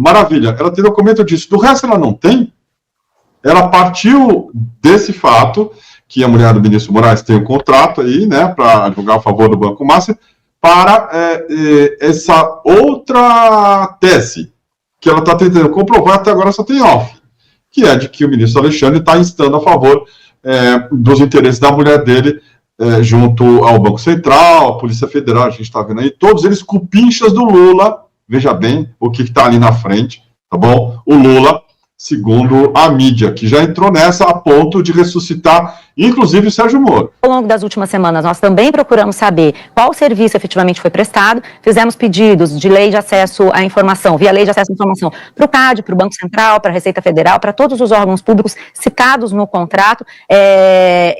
maravilha, ela tem documento disso. Do resto ela não tem. Ela partiu desse fato, que a mulher do ministro Moraes tem um contrato aí, né, para advogar a favor do Banco Master, para essa outra tese, que ela está tentando comprovar, até agora só tem off, que é de que o ministro Alexandre está instando a favor dos interesses da mulher dele, junto ao Banco Central, à Polícia Federal, a gente está vendo aí, todos eles cupinchas do Lula, veja bem o que está ali na frente, tá bom? O Lula, segundo a mídia, que já entrou nessa a ponto de ressuscitar, inclusive, o Sérgio Moro. Ao longo das últimas semanas, nós também procuramos saber qual serviço efetivamente foi prestado, fizemos pedidos de lei de acesso à informação, via lei de acesso à informação, para o CAD, para o Banco Central, para a Receita Federal, para todos os órgãos públicos citados no contrato,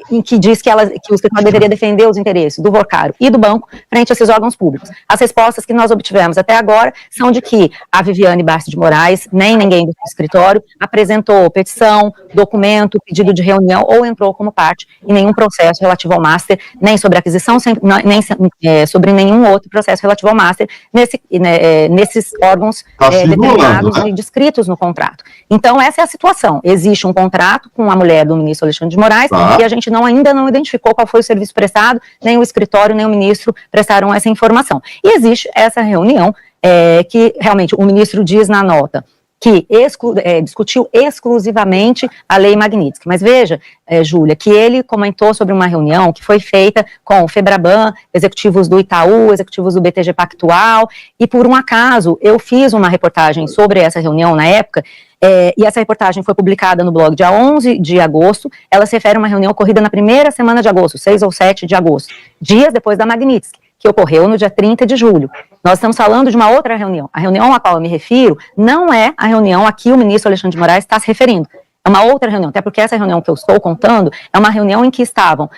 em que diz que o escritório deveria defender os interesses do Vocaro e do banco frente a esses órgãos públicos. As respostas que nós obtivemos até agora são de que a Viviane Barça de Moraes, nem ninguém do escritório, apresentou petição, documento, pedido de reunião ou entrou como parte em nenhum processo relativo ao Master, nem sobre aquisição, nem sobre nenhum outro processo relativo ao Master, nesses órgãos determinados, né, e descritos no contrato. Então, essa é a situação. Existe um contrato com a mulher do ministro Alexandre de Moraes, e a gente ainda não identificou qual foi o serviço prestado, nem o escritório, nem o ministro prestaram essa informação. E existe essa reunião que, realmente, o ministro diz na nota que discutiu exclusivamente a Lei Magnitsky. Mas veja, Júlia, que ele comentou sobre uma reunião que foi feita com o Febraban, executivos do Itaú, executivos do BTG Pactual, e por um acaso eu fiz uma reportagem sobre essa reunião na época, e essa reportagem foi publicada no blog dia 11 de agosto, ela se refere a uma reunião ocorrida na primeira semana de agosto, 6 ou 7 de agosto, dias depois da Magnitsky, que ocorreu no dia 30 de julho. Nós estamos falando de uma outra reunião. A reunião a qual eu me refiro não é a reunião a que o ministro Alexandre de Moraes está se referindo. É uma outra reunião, até porque essa reunião que eu estou contando é uma reunião em que estavam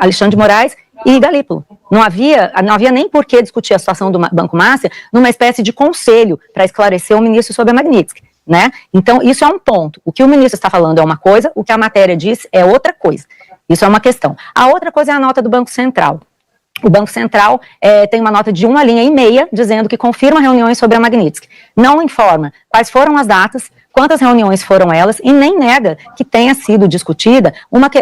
Alexandre de Moraes e Galípolo. Não havia nem por que discutir a situação do Banco Master numa espécie de conselho para esclarecer o ministro sobre a Magnitsky, né? Então, isso é um ponto. O que o ministro está falando é uma coisa, o que a matéria diz é outra coisa. Isso é uma questão. A outra coisa é a nota do Banco Central. O Banco Central tem uma nota de 1 linha e meia dizendo que confirma reuniões sobre a Magnitsky. Não informa quais foram as datas, quantas reuniões foram elas e nem nega que tenha sido discutida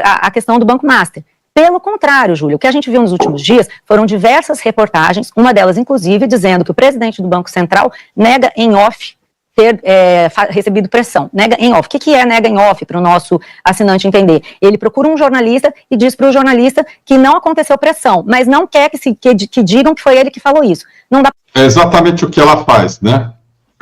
a questão do Banco Master. Pelo contrário, Júlio, o que a gente viu nos últimos dias foram diversas reportagens, uma delas inclusive dizendo que o presidente do Banco Central nega em off ter recebido pressão. Nega em off. O que é nega em off para o nosso assinante entender? Ele procura um jornalista e diz para o jornalista que não aconteceu pressão, mas não quer que digam que foi ele que falou isso. Não dá... É exatamente o que ela faz, né?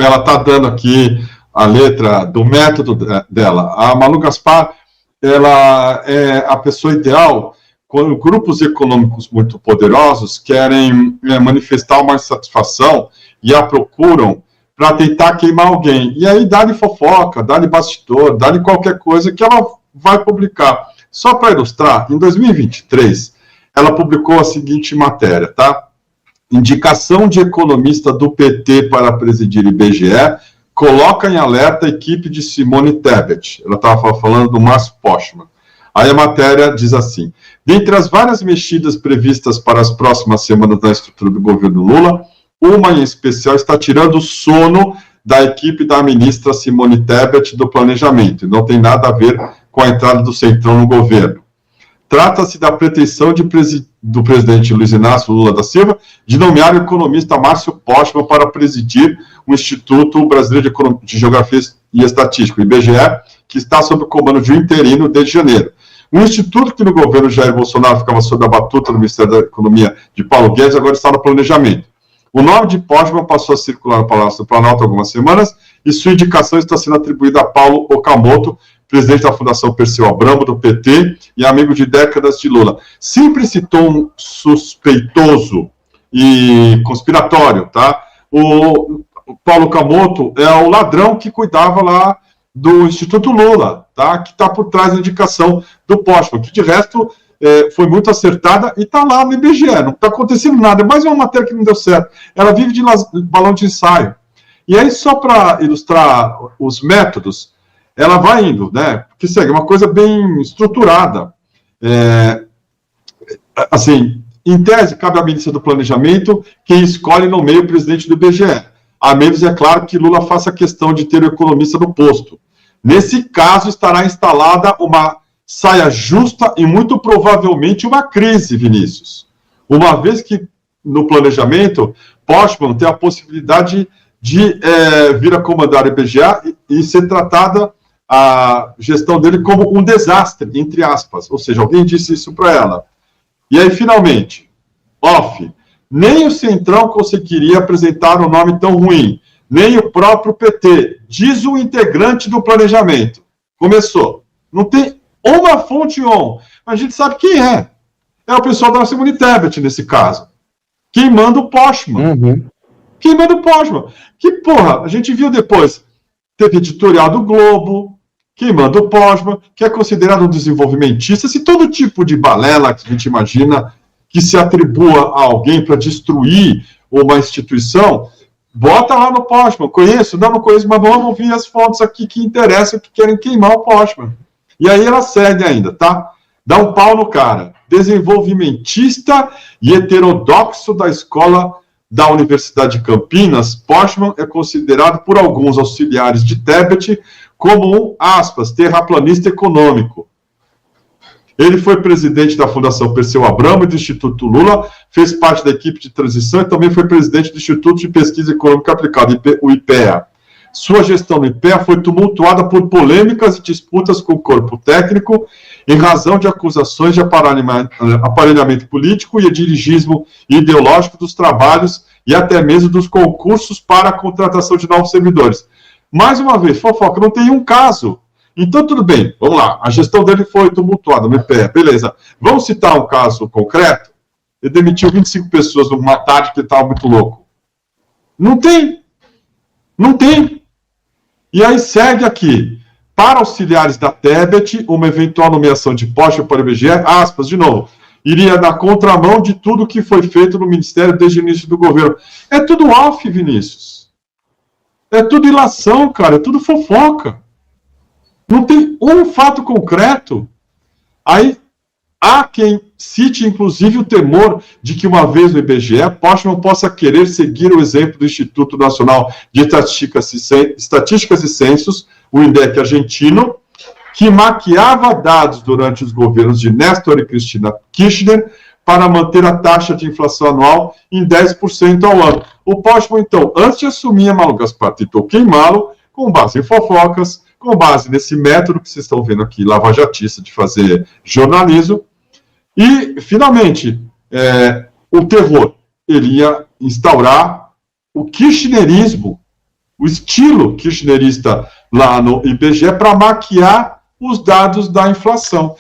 Ela está dando aqui a letra do método dela. A Malu Gaspar, ela é a pessoa ideal quando grupos econômicos muito poderosos querem manifestar uma insatisfação e a procuram para tentar queimar alguém. E aí dá-lhe fofoca, dá-lhe bastidor, dá-lhe qualquer coisa que ela vai publicar. Só para ilustrar, em 2023, ela publicou a seguinte matéria, tá? Indicação de economista do PT para presidir IBGE coloca em alerta a equipe de Simone Tebet. Ela estava falando do Márcio Postman. Aí a matéria diz assim: dentre as várias mexidas previstas para as próximas semanas na estrutura do governo Lula, uma em especial está tirando o sono da equipe da ministra Simone Tebet do Planejamento, e não tem nada a ver com a entrada do Centrão no governo. Trata-se da pretensão do presidente Luiz Inácio Lula da Silva de nomear o economista Márcio Postman para presidir o Instituto Brasileiro de Geografia e Estatística, o IBGE, que está sob o comando de um interino desde janeiro. Um instituto que no governo Jair Bolsonaro ficava sob a batuta do Ministério da Economia de Paulo Guedes, agora está no Planejamento. O nome de Postman passou a circular no Palácio do Planalto há algumas semanas e sua indicação está sendo atribuída a Paulo Okamoto, presidente da Fundação Perseu Abramo, do PT, e amigo de décadas de Lula. Sempre esse tom suspeitoso e conspiratório, tá? O Paulo Okamoto é o ladrão que cuidava lá do Instituto Lula, tá? Que está por trás da indicação do Postman, que de resto foi muito acertada e está lá no IBGE, não está acontecendo nada, é mais uma matéria que não deu certo. Ela vive de balão de ensaio. E aí, só para ilustrar os métodos, ela vai indo, né? Porque segue uma coisa bem estruturada. Assim, em tese, cabe à ministra do Planejamento quem escolhe e nomeia o presidente do IBGE. a menos, é claro, que Lula faça questão de ter o economista no posto. Nesse caso, estará instalada uma saia justa e, muito provavelmente, uma crise, Vinícius. Uma vez que, no planejamento, Postman tem a possibilidade de vir a comandar o IBGA e ser tratada a gestão dele como um desastre, entre aspas. Ou seja, alguém disse isso para ela. E aí, finalmente, nem o Centrão conseguiria apresentar um nome tão ruim, nem o próprio PT, diz o integrante do planejamento. Começou. Não tem uma fonte on, mas a gente sabe quem é. É o pessoal da Simone Tebet, nesse caso. Quem manda o Postman. Quem manda o Postman. Que, porra, a gente viu depois, teve editorial do Globo, quem manda o Postman, que é considerado um desenvolvimentista, se todo tipo de balela que a gente imagina que se atribua a alguém para destruir uma instituição, bota lá no Postman. Conheço? Não conheço, mas vamos ouvir as fontes aqui que interessam, que querem queimar o Postman. E aí ela segue ainda, tá? Dá um pau no cara. Desenvolvimentista e heterodoxo da escola da Universidade de Campinas, Postman é considerado por alguns auxiliares de Tebet como um, aspas, terraplanista econômico. Ele foi presidente da Fundação Perseu Abramo e do Instituto Lula, fez parte da equipe de transição e também foi presidente do Instituto de Pesquisa Econômica Aplicada, o IPEA. Sua gestão no IPEA foi tumultuada por polêmicas e disputas com o corpo técnico em razão de acusações de aparelhamento político e dirigismo ideológico dos trabalhos e até mesmo dos concursos para a contratação de novos servidores. Mais uma vez, fofoca, não tem um caso. Então, tudo bem, vamos lá. A gestão dele foi tumultuada no IPEA, beleza. Vamos citar um caso concreto? Ele demitiu 25 pessoas numa tarde que ele estava muito louco. Não tem. Não tem. E aí segue aqui. Para auxiliares da Tebet, uma eventual nomeação de Postman para o IBGE, aspas, de novo, iria na contramão de tudo que foi feito no Ministério desde o início do governo. É tudo off, Vinícius. É tudo ilação, cara. É tudo fofoca. Não tem um fato concreto. Aí há quem cite, inclusive, o temor de que, uma vez no IBGE, Postman possa querer seguir o exemplo do Instituto Nacional de Estatísticas e Censos, o INDEC argentino, que maquiava dados durante os governos de Néstor e Cristina Kirchner para manter a taxa de inflação anual em 10% ao ano. O Postman, então, antes de assumir a Malu Gaspar, tentou queimá-lo com base em fofocas, com base nesse método que vocês estão vendo aqui, lavajatista, de fazer jornalismo. E, finalmente, o terror. Ele ia instaurar o kirchnerismo, o estilo kirchnerista lá no IBGE, para maquiar os dados da inflação.